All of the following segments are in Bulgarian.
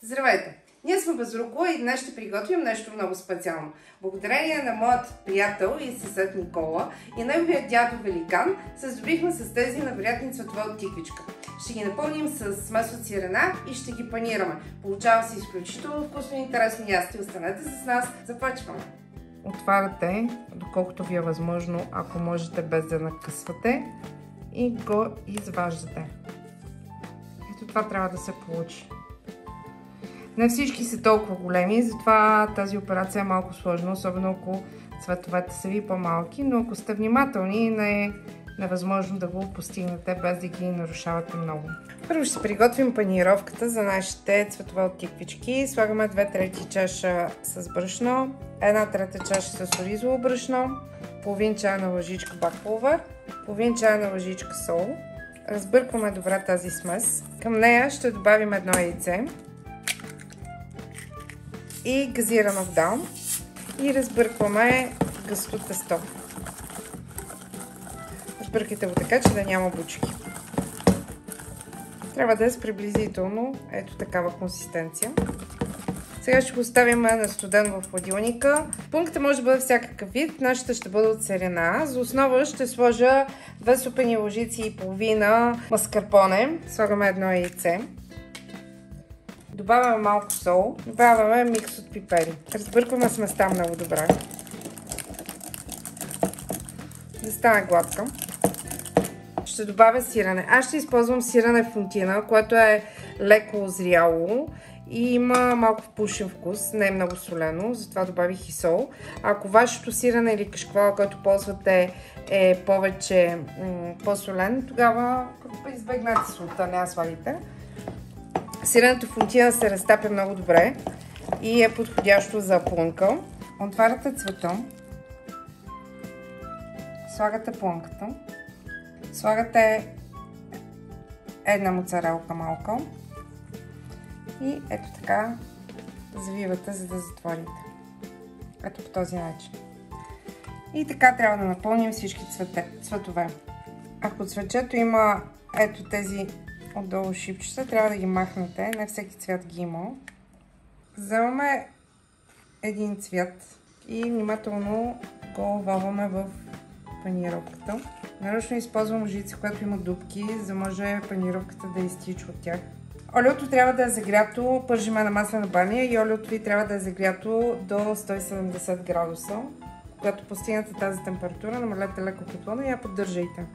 Здравейте! Ние сме Безруко и днес ще приготвим нещо много специално. Благодарение на моят приятел и съсед Никола и неговия дядо Великан се здобихме с тези невероятни цветове от тиквичка. Ще ги напълним с смес от сирена и ще ги панираме. Получава се изключително вкусно и интересно ястие. Останете с нас, започваме! Отваряте, доколкото ви е възможно, ако можете без да накъсвате, и го изваждате. Ето това трябва да се получи. Не всички са толкова големи, затова тази операция е малко сложна, особено ако цветовете са ви по-малки, но ако сте внимателни, не е невъзможно да го постигнете без да ги нарушавате много. Първо ще приготвим панировката за нашите цветове от тиквички. Слагаме 2/3 чаша с брашно, 1/3 чаша с оризово брашно, половин чайна лъжичка бакпулвер, половин чайна лъжичка сол. Разбъркваме добре тази смес. Към нея ще добавим едно яйце и газирана вода и разбъркваме гъсто тесто. Разбъркайте го така, че да няма бучки. Трябва да е с приблизително ето такава консистенция. Сега ще го оставим на студен в хладилника. Пунктът може да бъде всякакъв вид. Нашата ще бъде от сирена. За основа ще сложа 2 супени лъжици и половина маскарпоне. Слагаме едно яйце. Добавяме малко сол. Добавяме микс от пипери. Разбъркваме сместа много добре. Да стане гладка. Ще добавя сирене. Аз ще използвам сирене фунтина, което е леко озряло и има малко вкусен вкус, не е много солено, затова добавих и сол. Ако вашето сирене или кашкавала, който ползвате, е повече по-солен, тогава избегнете солта, не я слагайте. Сиренето фунтина се разтапя много добре и е подходящо за плънка. Отваряте цвета, слагате плънката, слагате една моцарелка малка и ето така завивате, за да затворите. Ето по този начин. И така трябва да напълним всички цветове. Ако цветчето има ето тези отдолу шипчета, трябва да ги махнете. Не всеки цвят ги има. Вземаме един цвят и внимателно го овалваме в панировката. Нарочно използвам лъжица, която има дупки, за да може панировката да изтича от тях. Олиото трябва да е загрято, пържиме на маслена баня и олиото ви трябва да е загрято до 170 градуса. Когато постигнете тази температура, намалете леко котлона и я поддържайте.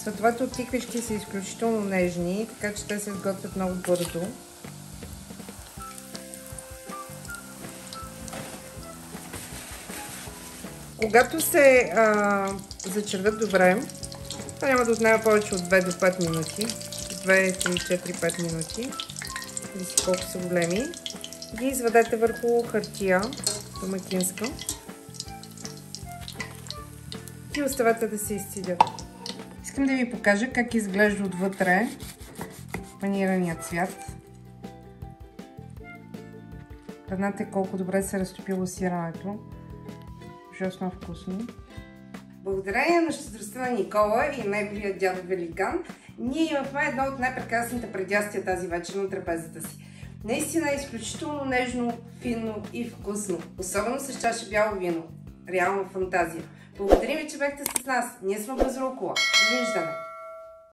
Цветовете от тиквички са изключително нежни, така че те се изготвят много бързо. Когато се зачервят добре, това няма да отнема повече от 2 до 5 минути. 2, 3, 4, 5 минути. Зависи колко са големи. Ги извадете върху хартия домакинска и оставете да се изцедят. Искам да ви покажа как изглежда отвътре панирания цвят. Гледнете колко добре се разтопило сирането. Ужасно вкусно. Благодарение на щедростта на Никола и неговия дядо Великан, ние имахме едно от най-прекрасните предястия тази вечер на трапезата си. Наистина е изключително нежно, финно и вкусно. Особено с чаша бяло вино. Реална фантазия. Благодарим ви, че бяхте с нас. Ние сме Безруко. Довиждане!